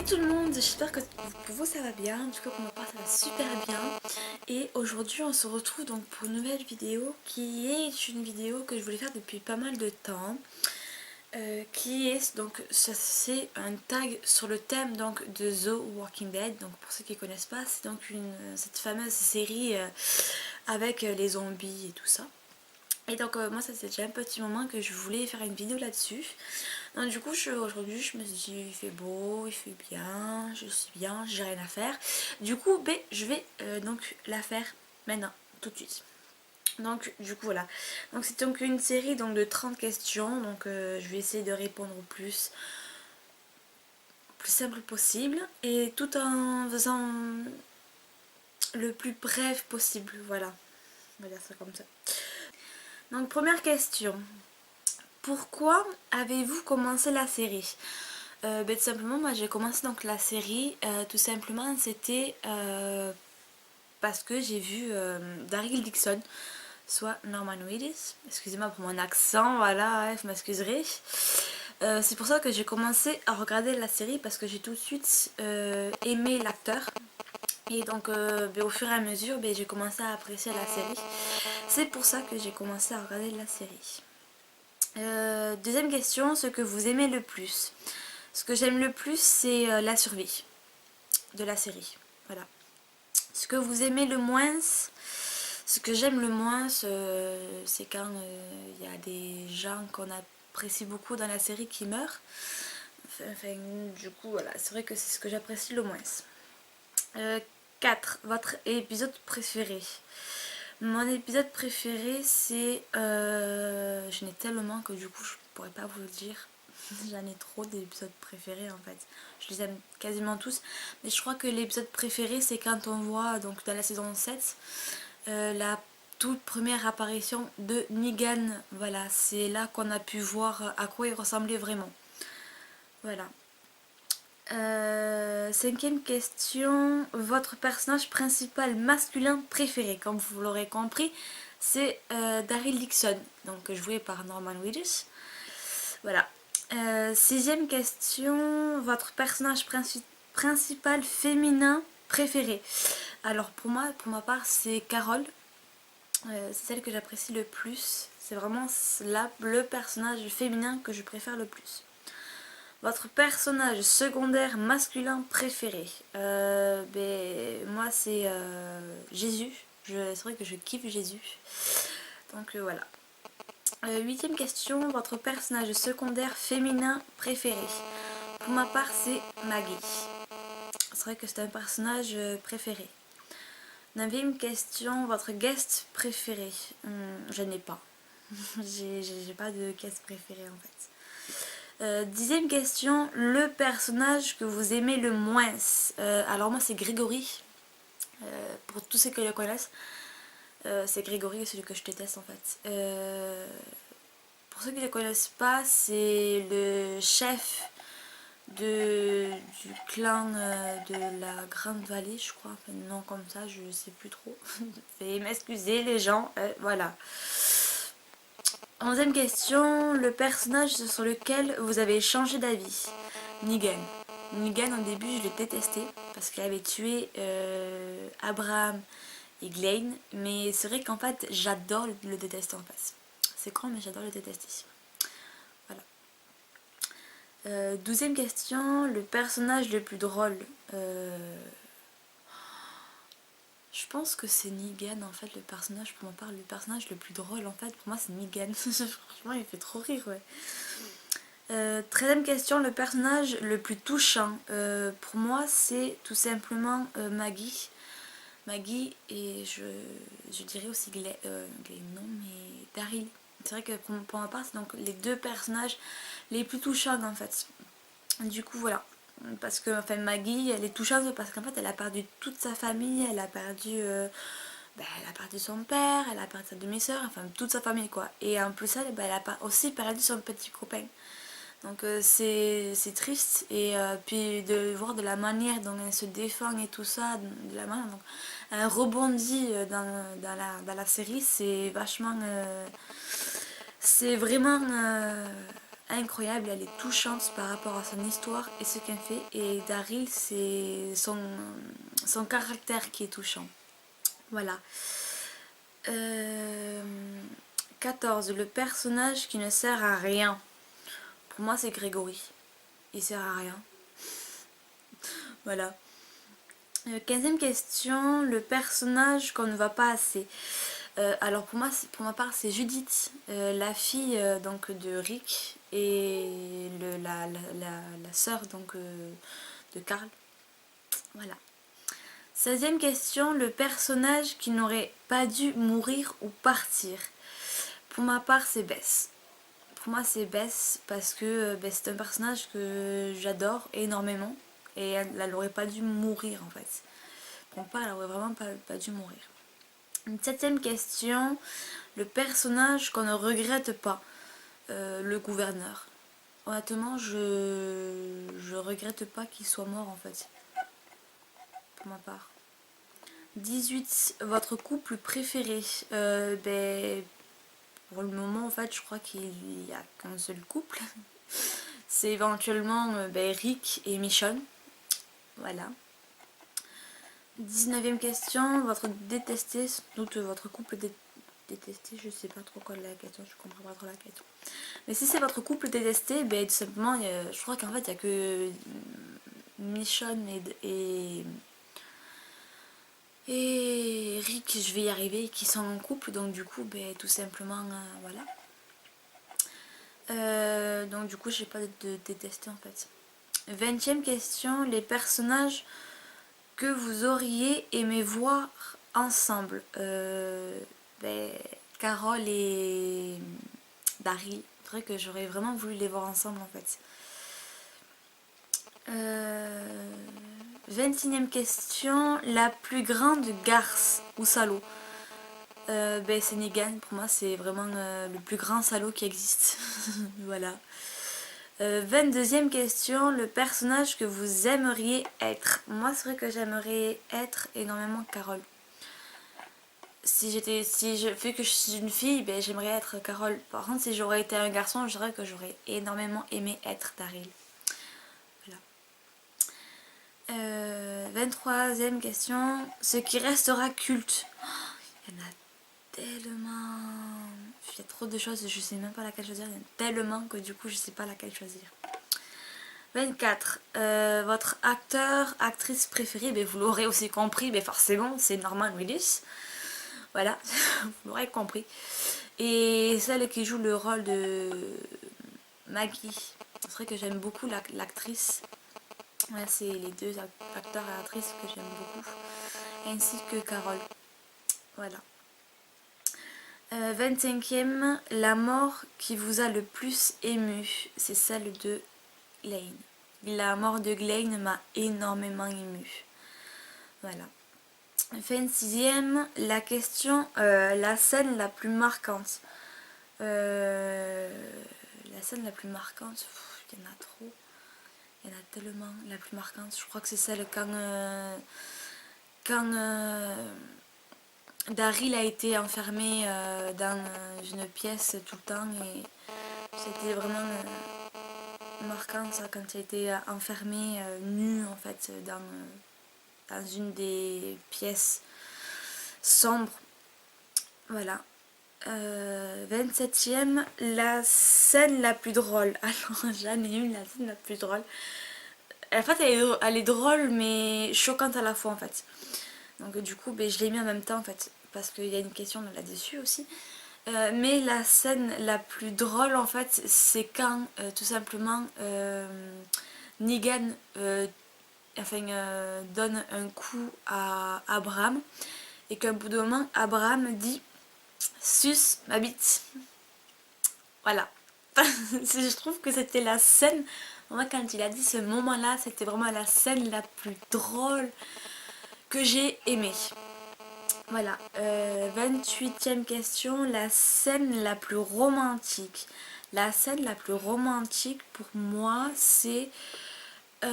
Salut tout le monde, j'espère que pour vous ça va bien, en tout cas pour ma part ça va super bien. Et aujourd'hui on se retrouve donc pour une nouvelle vidéo qui est une vidéo que je voulais faire depuis pas mal de temps. Qui est donc, c'est un tag sur le thème donc de The Walking Dead. Donc pour ceux qui ne connaissent pas, c'est donc cette fameuse série avec les zombies et tout ça. Et donc moi ça c'est déjà un petit moment que je voulais faire une vidéo là-dessus. Donc du coup aujourd'hui je me suis dit il fait beau, il fait bien, je suis bien, j'ai rien à faire. Du coup je vais donc la faire maintenant, tout de suite. Donc du coup voilà. Donc c'est donc une série donc, de 30 questions. Donc je vais essayer de répondre au plus simple possible. Et tout en faisant le plus bref possible. Voilà. On va dire ça comme ça. Donc première question. Pourquoi avez-vous commencé la série? Tout simplement moi j'ai commencé donc la série tout simplement c'était parce que j'ai vu Daryl Dixon, soit Norman Reedus, excusez-moi pour mon accent, voilà, ouais, vous m'excuserez. C'est pour ça que j'ai commencé à regarder la série parce que j'ai tout de suite aimé l'acteur. Et donc au fur et à mesure j'ai commencé à apprécier la série. C'est pour ça que j'ai commencé à regarder la série. Deuxième question, ce que vous aimez le plus. Ce que j'aime le plus c'est la survie de la série. Voilà. Ce que vous aimez le moins, ce que j'aime le moins c'est quand il y a des gens qu'on apprécie beaucoup dans la série qui meurent. Enfin du coup voilà, c'est vrai que c'est ce que j'apprécie le moins. 4. Votre épisode préféré. Mon épisode préféré c'est... j'en ai tellement que du coup je pourrais pas vous le dire. J'en ai trop d'épisodes préférés en fait. Je les aime quasiment tous. Mais je crois que l'épisode préféré c'est quand on voit donc dans la saison 7 la toute première apparition de Negan. Voilà, c'est là qu'on a pu voir à quoi il ressemblait vraiment. Voilà. Cinquième question, votre personnage principal masculin préféré. Comme vous l'aurez compris, c'est Daryl Dixon, donc joué par Norman Reedus. Voilà. Sixième question, votre personnage principal féminin préféré. Alors pour moi, pour ma part, c'est Carol. C'est celle que j'apprécie le plus. C'est vraiment là le personnage féminin que je préfère le plus. Votre personnage secondaire masculin préféré. Moi c'est Jésus. C'est vrai que je kiffe Jésus. Donc voilà. Huitième question, votre personnage secondaire féminin préféré. Pour ma part c'est Maggie. C'est vrai que c'est un personnage préféré. Neuvième question, votre guest préféré. Je n'ai pas. J'ai pas de guest préféré en fait. Dixième question, le personnage que vous aimez le moins. Alors moi c'est Grégory. Pour tous ceux qui le connaissent, c'est Grégory, celui que je déteste en fait. Pour ceux qui ne le connaissent pas, c'est le chef du clan de la Grande Vallée, je crois. Enfin, non, comme ça, je sais plus trop. Veuillez m'excuser les gens, voilà. Onzième question, le personnage sur lequel vous avez changé d'avis. Negan. Negan au début je l'ai détesté parce qu'il avait tué Abraham et Glenn, mais c'est vrai qu'en fait j'adore le détester en fait. C'est con mais j'adore le détester. Voilà. 12e question, le personnage le plus drôle. Je pense que c'est Negan en fait le personnage, pour ma part le personnage le plus drôle en fait pour moi c'est Negan. Franchement il fait trop rire ouais. 13e question, le personnage le plus touchant. Pour moi c'est tout simplement Maggie. Maggie et je dirais aussi Glenn, non mais Daryl. C'est vrai que pour ma part c'est donc les deux personnages les plus touchants en fait. Du coup voilà. Parce que enfin, Maggie elle est touchante parce qu'en fait elle a perdu toute sa famille, elle a perdu son père, elle a perdu sa demi-sœur, enfin toute sa famille quoi. Et en plus elle a aussi perdu son petit copain. Donc c'est triste et puis de voir de la manière dont elle se défend et tout ça, de la manière dont elle rebondit dans la série, c'est vachement... c'est vraiment incroyable, elle est touchante par rapport à son histoire et ce qu'elle fait. Et Daryl, c'est son caractère qui est touchant. Voilà. 14. Le personnage qui ne sert à rien. Pour moi, c'est Grégory. Il sert à rien. Voilà. 15e question. Le personnage qu'on ne voit pas assez. Alors pour moi, pour ma part, c'est Judith, la fille donc de Rick et la sœur donc de Carl. Voilà. 16e question, le personnage qui n'aurait pas dû mourir ou partir. Pour ma part, c'est Bess. Pour moi, c'est Bess parce que c'est un personnage que j'adore énormément et elle n'aurait pas dû mourir en fait. Pour ma part, elle n'aurait vraiment pas dû mourir. Une 7e question, le personnage qu'on ne regrette pas, le gouverneur. Honnêtement, je regrette pas qu'il soit mort en fait, pour ma part. 18, votre couple préféré. Pour le moment en fait, je crois qu'il n'y a qu'un seul couple. C'est éventuellement Rick et Michonne. Voilà. 19e question, votre détesté, sans doute votre couple détesté, je sais pas trop quoi la question, je comprends pas trop la question. Mais si c'est votre couple détesté, tout simplement, je crois qu'en fait il n'y a que Michonne et Rick, je vais y arriver, qui sont en couple, donc du coup, tout simplement, voilà. Donc du coup, j'ai pas de détester en fait. 20e question, les personnages que vous auriez aimé voir ensemble. Carole et Daryl. C'est vrai que j'aurais vraiment voulu les voir ensemble en fait. 21e question, la plus grande garce ou salaud. C'est Negan, pour moi c'est vraiment le plus grand salaud qui existe. Voilà. 22e question, le personnage que vous aimeriez être. Moi c'est vrai que j'aimerais être énormément Carole. Vu que je suis une fille, j'aimerais être Carole. Par contre si j'aurais été un garçon, je dirais que j'aurais énormément aimé être Daryl. Voilà. 23e question, ce qui restera culte. Il y en a tellement... Il y a trop de choses, je sais même pas laquelle choisir. Il y en a tellement que du coup je sais pas laquelle choisir. 24. Votre acteur, actrice préférée, vous l'aurez aussi compris, forcément c'est Norman Reedus. Voilà, vous l'aurez compris. Et celle qui joue le rôle de Maggie. C'est vrai que j'aime beaucoup l'actrice. Voilà, c'est les deux acteurs et actrices que j'aime beaucoup. Ainsi que Carole. Voilà. 25e, la mort qui vous a le plus ému, c'est celle de Glenn. La mort de Glenn m'a énormément ému. Voilà. 26e, la question, la scène la plus marquante. La scène la plus marquante, il y en a trop. Il y en a tellement. La plus marquante, je crois que c'est celle quand Daryl a été enfermé dans une pièce tout le temps et c'était vraiment marquant ça quand il a été enfermé nu en fait dans une des pièces sombres. Voilà. 27e, la scène la plus drôle. Alors j'en ai une, la scène la plus drôle. En fait elle est drôle mais choquante à la fois en fait. Donc du coup je l'ai mis en même temps en fait. Parce qu'il y a une question là-dessus aussi. Mais la scène la plus drôle en fait c'est quand tout simplement Negan donne un coup à Abraham et qu'à bout de moment Abraham dit suce ma bite. Voilà. Je trouve que c'était la scène, moi quand il a dit ce moment là c'était vraiment la scène la plus drôle que j'ai aimée. Voilà, 28e question, la scène la plus romantique. La scène la plus romantique pour moi, c'est... il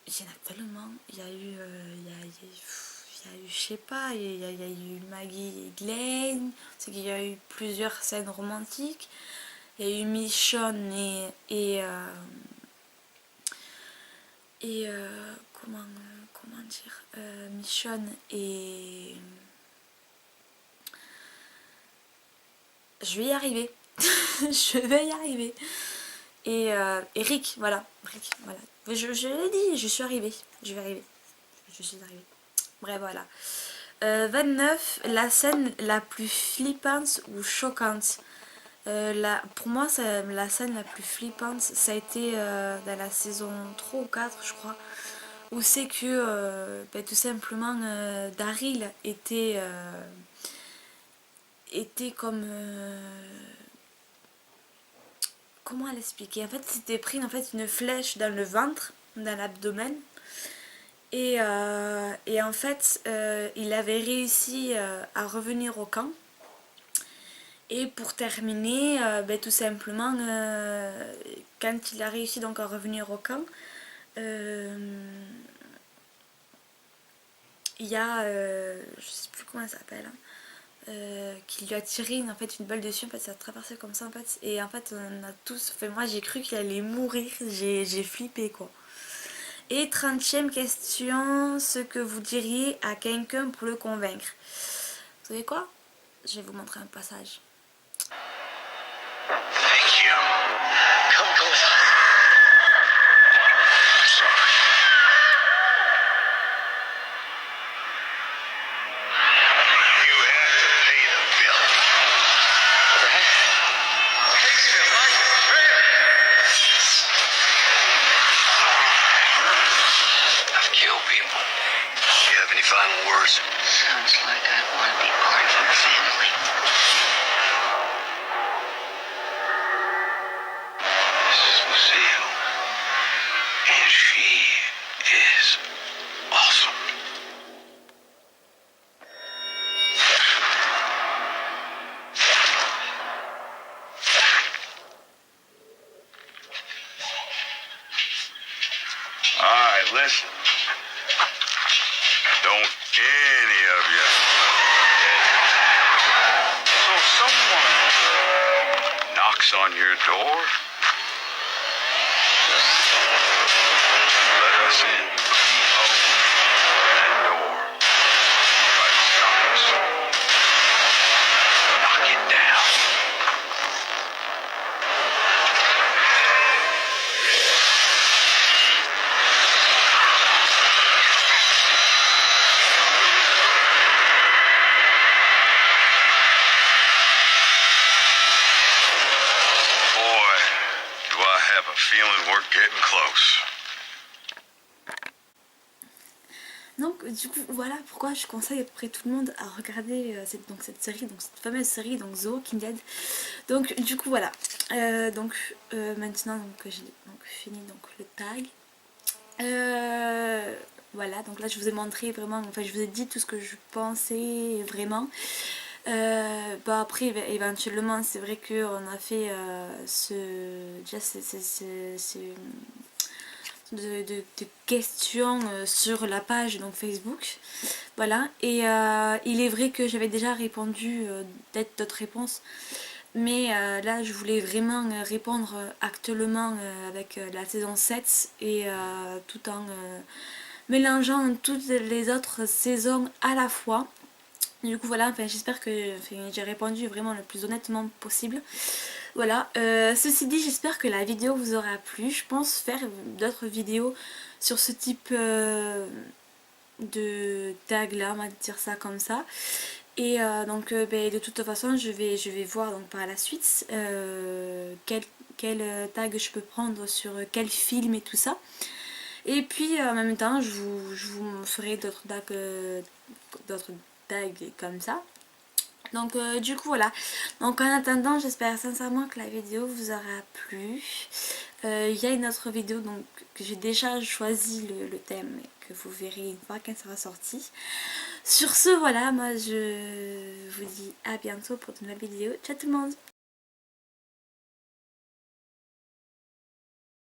y en a tellement. Il y a eu, je sais pas, il y a eu Maggie et Glenn. C'est qu'il y a eu plusieurs scènes romantiques. Il y a eu Michonne comment dire, Michonne et je vais y arriver. Je vais y arriver. Et Rick, voilà. Rick, voilà. Je l'ai dit, je suis arrivée. Je vais arriver. Je suis arrivée. Bref, voilà. 29, la scène la plus flippante ou choquante. Pour moi, la scène la plus flippante, ça a été dans la saison 3 ou 4, je crois, où c'est que tout simplement Daryl était comme... comment l'expliquer? En fait, il s'était pris en fait, une flèche dans le ventre, dans l'abdomen. Et en fait, il avait réussi à revenir au camp. Et pour terminer, tout simplement, quand il a réussi donc à revenir au camp, il y a, je sais plus comment ça s'appelle, qui lui a tiré en fait une balle dessus, en fait ça a traversé comme ça en fait, et en fait on a tous, enfin moi j'ai cru qu'il allait mourir, j'ai flippé quoi. Et 30e question, ce que vous diriez à quelqu'un pour le convaincre. Vous savez quoi? Je vais vous montrer un passage. Thank you. Come closer. I'm sorry. You have to pay the bill. That makes me like a prayer. I've killed people. Do you have any final words? Sounds like I want to be part of your family. This is Lucille. And she is awesome. Alright, listen. Don't any of you. So someone knocks on your door. Let us in. Open that door. Try to stop us. Knock it down. Boy, do I have a feeling we're getting close. Donc du coup voilà pourquoi je conseille à peu près tout le monde à regarder cette série, donc cette fameuse série, donc The Walking Dead. Donc du coup voilà, maintenant donc, que j'ai donc, fini donc, le tag. Voilà, donc là je vous ai montré vraiment, enfin je vous ai dit tout ce que je pensais vraiment. Après éventuellement c'est vrai qu'on a fait de questions sur la page donc Facebook, voilà, et il est vrai que j'avais déjà répondu d'autres réponses, mais là je voulais vraiment répondre actuellement avec la saison 7 et tout en mélangeant toutes les autres saisons à la fois. Du coup voilà, enfin, j'espère que j'ai répondu vraiment le plus honnêtement possible. Voilà, ceci dit, j'espère que la vidéo vous aura plu. Je pense faire d'autres vidéos sur ce type de tag là, on va dire ça comme ça. Et de toute façon je vais voir donc par la suite quel tag je peux prendre sur quel film et tout ça. Et puis en même temps je vous ferai d'autres tags comme ça. Donc du coup voilà, donc en attendant j'espère sincèrement que la vidéo vous aura plu. Il y a une autre vidéo donc que j'ai déjà choisi le thème et que vous verrez une fois qu'elle sera sortie. Sur ce voilà, moi je vous dis à bientôt pour de nouvelles vidéos. Ciao tout le monde.